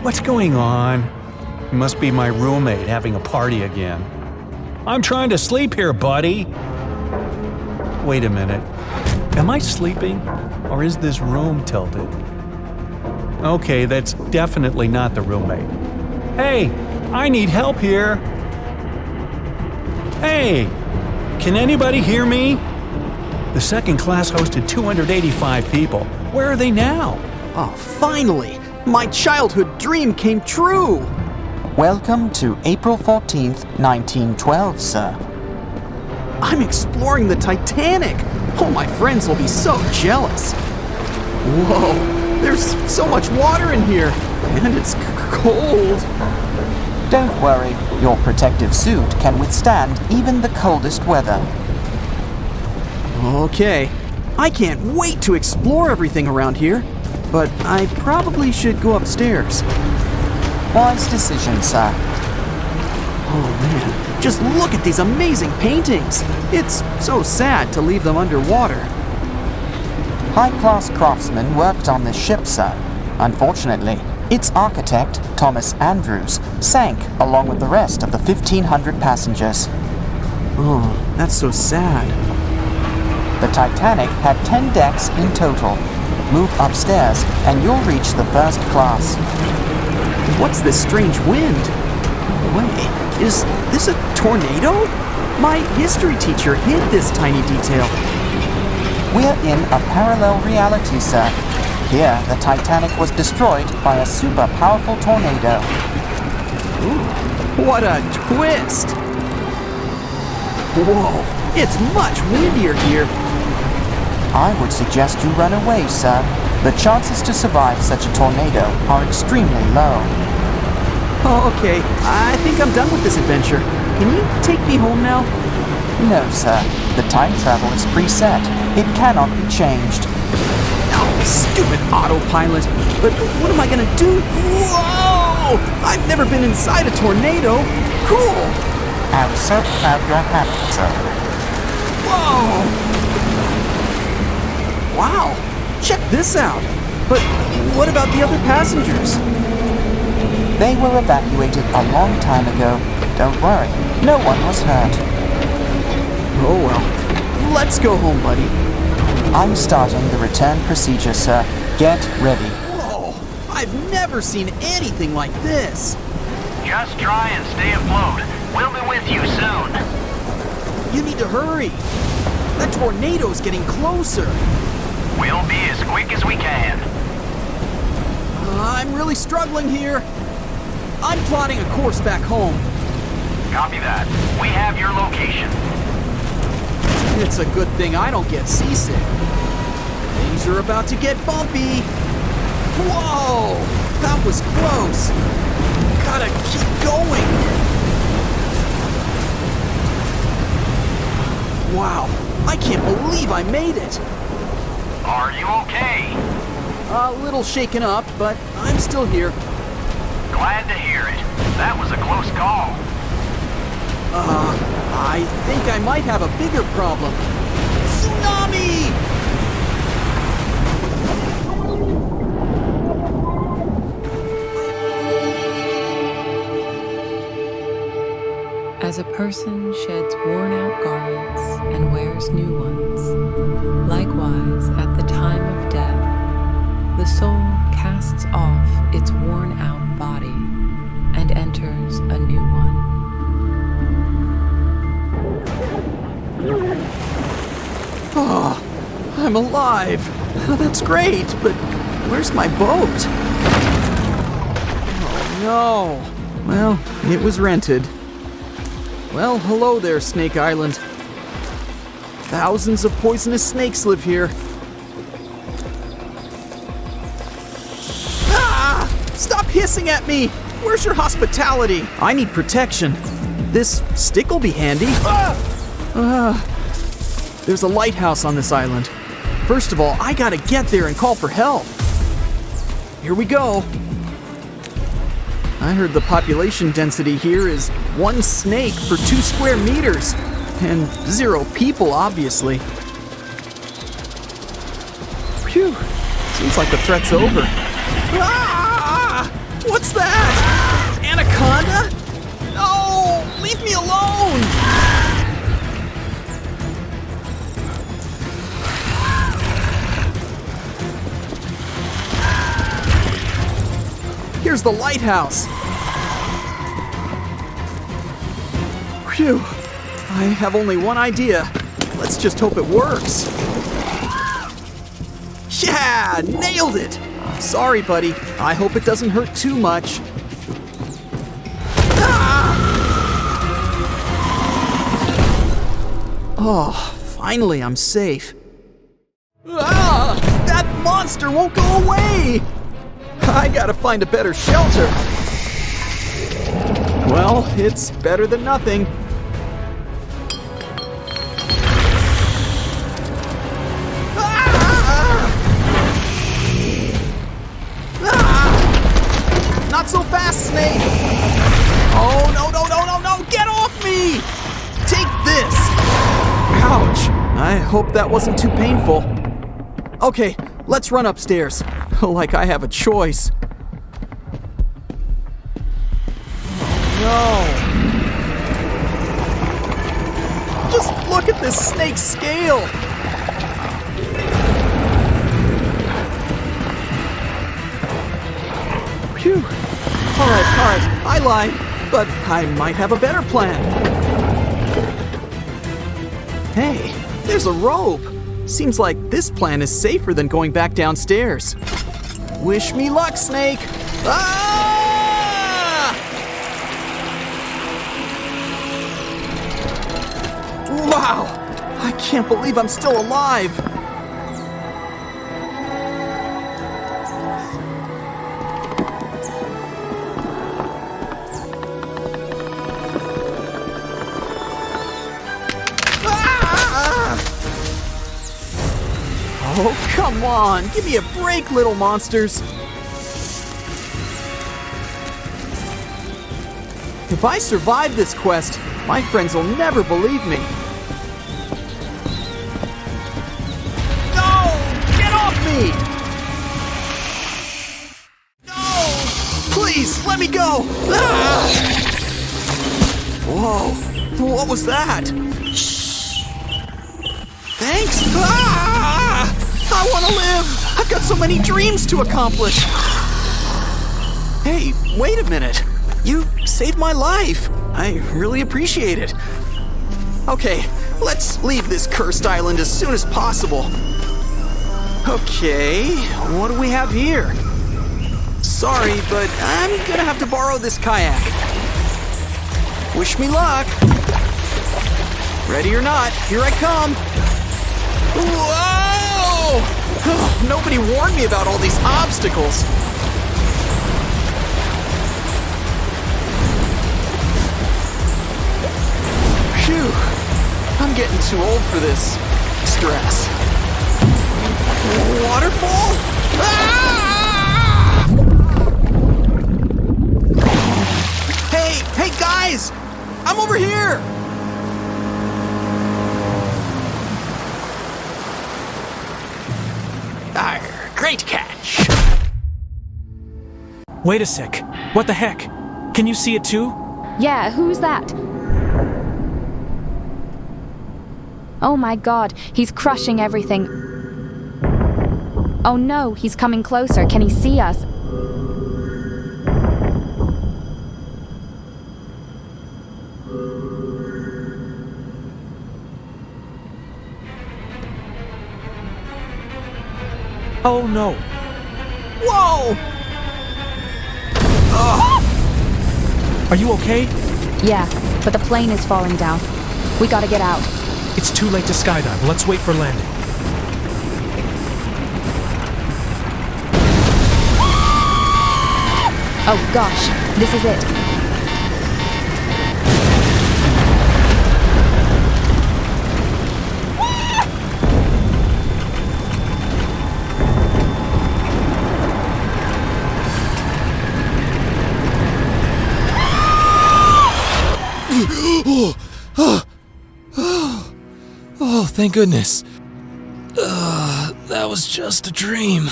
What's going on? It must be my roommate having a party again. I'm trying to sleep here, buddy. Wait a minute. Am I sleeping? Or is this room tilted? Okay, that's definitely not the roommate. Hey, I need help here. Hey, can anybody hear me? The second class hosted 285 people. Where are they now? Oh, finally! My childhood dream came true! Welcome to April 14th, 1912, sir. I'm exploring the Titanic! Oh, my friends will be so jealous! Whoa, there's so much water in here, and it's cold! Don't worry, your protective suit can withstand even the coldest weather. Okay, I can't wait to explore everything around here, but I probably should go upstairs. Wise decision, sir. Oh man, just look at these amazing paintings! It's so sad to leave them underwater. High-class craftsmen worked on this ship, sir. Unfortunately, its architect, Thomas Andrews, sank along with the rest of the 1,500 passengers. Oh, that's so sad. The Titanic had 10 decks in total. Move upstairs and you'll reach the first class. What's this strange wind? Wait, is this a tornado? My history teacher hid this tiny detail. We're in a parallel reality, sir. Here, the Titanic was destroyed by a super powerful tornado. Ooh, what a twist! Whoa, it's much windier here. I would suggest you run away, sir. The chances to survive such a tornado are extremely low. Oh, okay, I think I'm done with this adventure. Can you take me home now? No, sir. The time travel is preset. It cannot be changed. Oh, stupid autopilot. But what am I gonna do? Whoa! I've never been inside a tornado. Cool! I'm so glad you're happy, sir. Whoa! Wow, check this out. But what about the other passengers? They were evacuated a long time ago. Don't worry, no one was hurt. Oh well, let's go home, buddy. I'm starting the return procedure, sir. Get ready. Whoa, I've never seen anything like this. Just try and stay afloat. We'll be with you soon. You need to hurry. That tornado's getting closer. We'll be as quick as we can. I'm really struggling here. I'm plotting a course back home. Copy that. We have your location. It's a good thing I don't get seasick. Things are about to get bumpy. Whoa! That was close. Gotta keep going. Wow, I can't believe I made it. Are you okay? A little shaken up, but I'm still here. Glad to hear it. That was a close call. I think I might have a bigger problem. Tsunami! As a person sheds worn-out garments and wears new ones, likewise at the time of death, the soul casts off its worn-out body and enters a new one. Oh, I'm alive. That's great, but where's my boat? Oh no. Well, it was rented. Well, hello there, Snake Island. Thousands of poisonous snakes live here. Ah! Stop hissing at me! Where's your hospitality? I need protection. This stick will be handy. There's a lighthouse on this island. First of all, I gotta get there and call for help. Here we go. I heard the population density here is 1 snake per 2 square meters. And 0 people, obviously. Phew. Seems like the threat's over. Ah! here's the lighthouse. Phew, I have only one idea. Let's just hope it works. Yeah, nailed it. Sorry, buddy. I hope it doesn't hurt too much. Ah! Oh, finally I'm safe. Ah! That monster won't go away! I gotta find a better shelter. Well, it's better than nothing. Not so fast, Snake! Oh, no, no, no, no, no! Get off me! Take this! Ouch! I hope that wasn't too painful. Okay, let's run upstairs. Like I have a choice. No! Just look at this snake's scale! Phew! Alright, I lied, but I might have a better plan. Hey, there's a rope. Seems like this plan is safer than going back downstairs. Wish me luck, Snake! Ah! Wow! I can't believe I'm still alive! Oh, come on! Give me a break, little monsters! If I survive this quest, my friends will never believe me. No! Get off me! No! Please, let me go! Ah! Whoa! What was that? Thanks! Ah! I want to live! I've got so many dreams to accomplish! Hey, wait a minute! You saved my life! I really appreciate it. Okay, let's leave this cursed island as soon as possible. Okay, what do we have here? Sorry, but I'm gonna have to borrow this kayak. Wish me luck! Ready or not, here I come! Whoa! Oh, nobody warned me about all these obstacles. Phew. I'm getting too old for this stress. Waterfall? Ah! Hey guys! I'm over here! Great catch! Wait a sec. What the heck? Can you see it too? Yeah, who's that? Oh my god, he's crushing everything. Oh no, he's coming closer. Can he see us? Oh no. Whoa! Are you okay? Yeah, but the plane is falling down. We gotta get out. It's too late to skydive. Let's wait for landing. Oh gosh, this is it. Oh, thank goodness. That was just a dream.